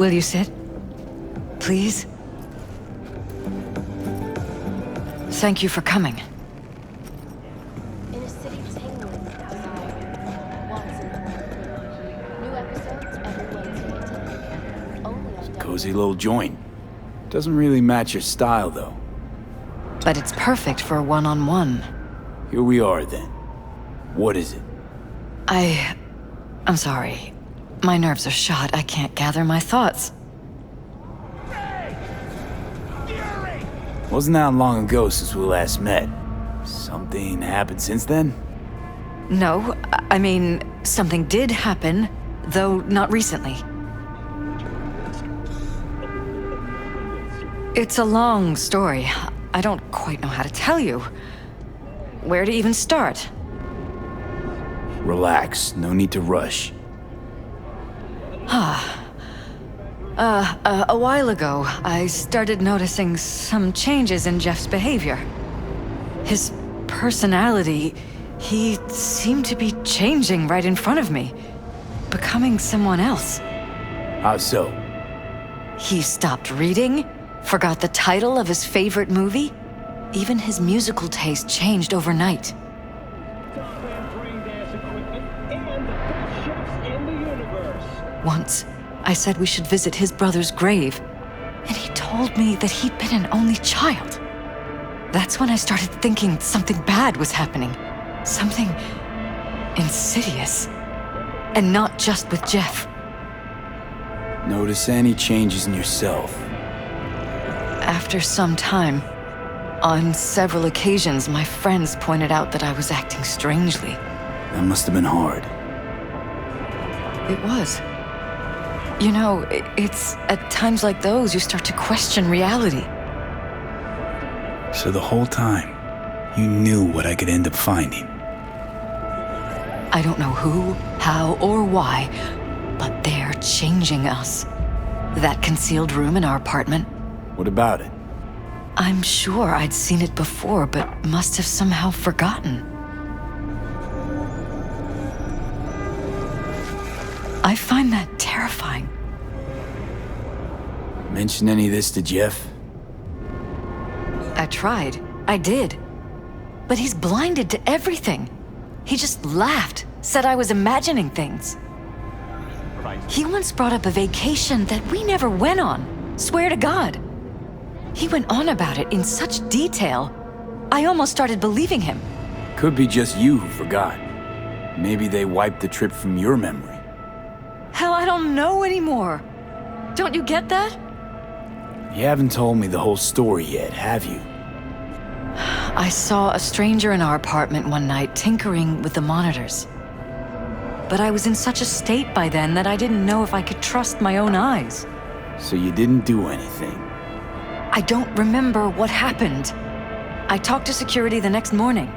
Will you sit? Please? Thank you for coming. In a city tingling with desire. Once in a while. New episodes every Wednesday at 10. Only on Cozy little joint. Doesn't really match your style, though. But it's perfect for a one-on-one. Here we are, then. What is it? I'm sorry. My nerves are shot. I can't gather my thoughts. Wasn't that long ago since we last met? Something happened since then? No, I mean, something did happen, though not recently. It's a long story. I don't quite know how to tell you. Where to even start? Relax, no need to rush. A while ago, I started noticing some changes in Jeff's behavior. His personality, he seemed to be changing right in front of me, becoming someone else. How so? He stopped reading, forgot the title of his favorite movie. Even his musical taste changed overnight. Once, I said we should visit his brother's grave, and he told me that he'd been an only child. That's when I started thinking something bad was happening. Something insidious. And not just with Jeff. Notice any changes in yourself? After some time, on several occasions, my friends pointed out that I was acting strangely. That must have been hard. It was. You know, it's at times like those you start to question reality. So the whole time, you knew what I could end up finding. I don't know who, how, or why, but they're changing us. That concealed room in our apartment. What about it? I'm sure I'd seen it before, but must have somehow forgotten. I find that terrifying. Mention any of this to Jeff? I tried. I did. But he's blinded to everything. He just laughed, said I was imagining things. He once brought up a vacation that we never went on. Swear to God. He went on about it in such detail, I almost started believing him. Could be just you who forgot. Maybe they wiped the trip from your memory. Hell, I don't know anymore. Don't you get that? You haven't told me the whole story yet, have you? I saw a stranger in our apartment one night tinkering with the monitors. But I was in such a state by then that I didn't know if I could trust my own eyes. So you didn't do anything? I don't remember what happened. I talked to security the next morning.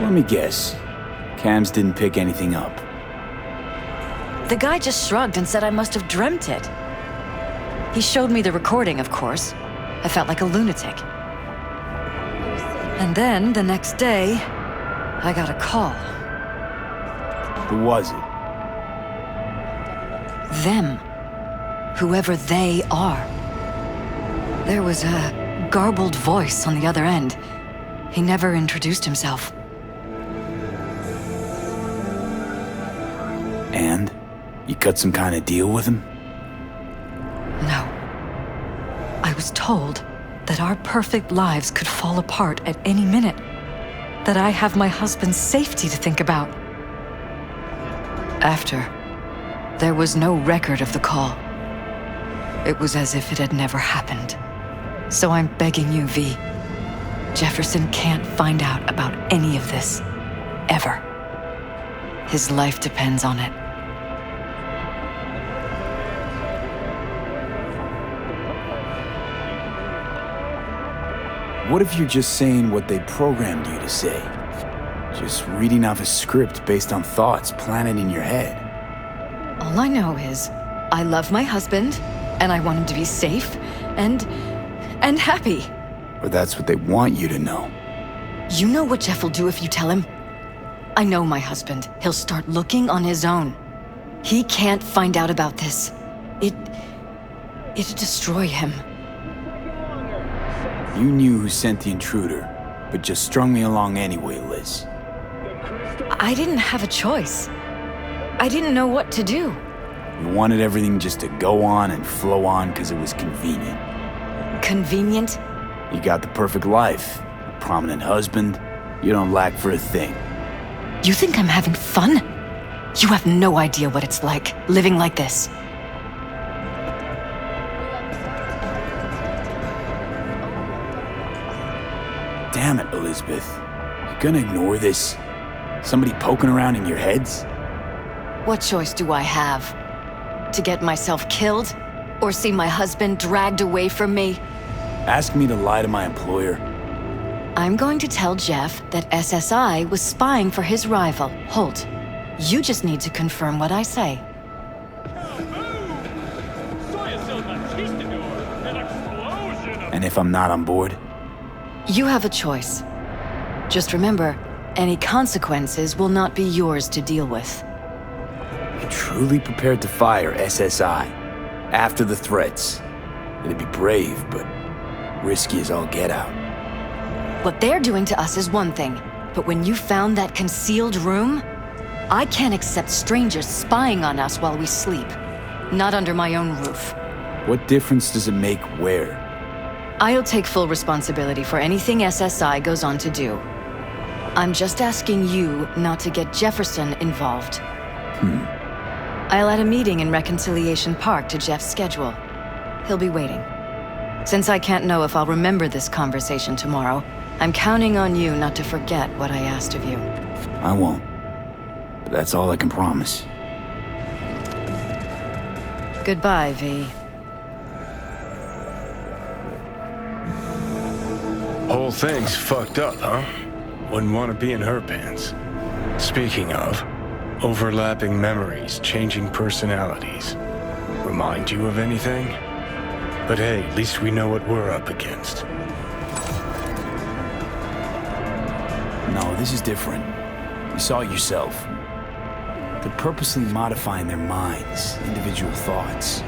Let me guess. Cams didn't pick anything up. The guy just shrugged and said I must have dreamt it. He showed me the recording, of course. I felt like a lunatic. And then, the next day, I got a call. Who was it? Them. Whoever they are. There was a garbled voice on the other end. He never introduced himself. And? You cut some kind of deal with him? No. I was told that our perfect lives could fall apart at any minute. That I have my husband's safety to think about. After, there was no record of the call. It was as if it had never happened. So I'm begging you, V. Jefferson can't find out about any of this. Ever. His life depends on it. What if you're just saying what they programmed you to say? Just reading off a script based on thoughts planted in your head. All I know is, I love my husband, and I want him to be safe, and happy. Or that's what they want you to know. You know what Jeff will do if you tell him? I know my husband. He'll start looking on his own. He can't find out about this. It'd destroy him. You knew who sent the intruder, but just strung me along anyway, Liz. I didn't have a choice. I didn't know what to do. You wanted everything just to go on and flow on because it was convenient. Convenient? You got the perfect life. A prominent husband. You don't lack for a thing. You think I'm having fun? You have no idea what it's like, living like this. Damn it, Elizabeth. You gonna ignore this? Somebody poking around in your heads? What choice do I have? To get myself killed? Or see my husband dragged away from me? Ask me to lie to my employer. I'm going to tell Jeff that SSI was spying for his rival, Holt. You just need to confirm what I say. And if I'm not on board? You have a choice. Just remember, any consequences will not be yours to deal with. You're truly prepared to fire SSI after the threats. It'd be brave, but risky as all get out. What they're doing to us is one thing, but when you found that concealed room, I can't accept strangers spying on us while we sleep. Not under my own roof. What difference does it make where? I'll take full responsibility for anything SSI goes on to do. I'm just asking you not to get Jefferson involved. I'll add a meeting in Reconciliation Park to Jeff's schedule. He'll be waiting. Since I can't know if I'll remember this conversation tomorrow, I'm counting on you not to forget what I asked of you. I won't. But that's all I can promise. Goodbye, V. Whole thing's fucked up, huh? Wouldn't want to be in her pants. Speaking of, overlapping memories, changing personalities. Remind you of anything? But hey, at least we know what we're up against. No, this is different. You saw it yourself. They're purposely modifying their minds, individual thoughts.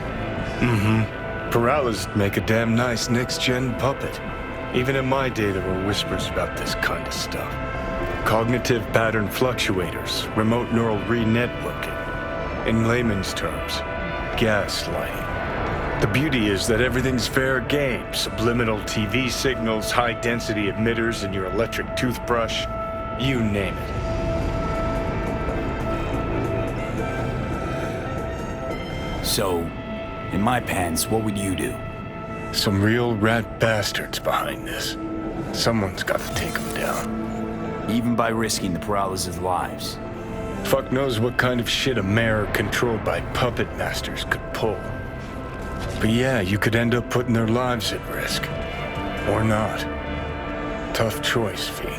Paralysis make a damn nice next-gen puppet. Even in my day, there were whispers about this kind of stuff. Cognitive pattern fluctuators, remote neural re-networking. In layman's terms, gaslighting. The beauty is that everything's fair game. Subliminal TV signals, high-density emitters in your electric toothbrush. You name it. So, in my pants, what would you do? Some real rat bastards behind this. Someone's got to take them down. Even by risking the paralysis' lives. Fuck knows what kind of shit a mayor controlled by puppet masters could pull. But yeah, you could end up putting their lives at risk. Or not. Tough choice, V.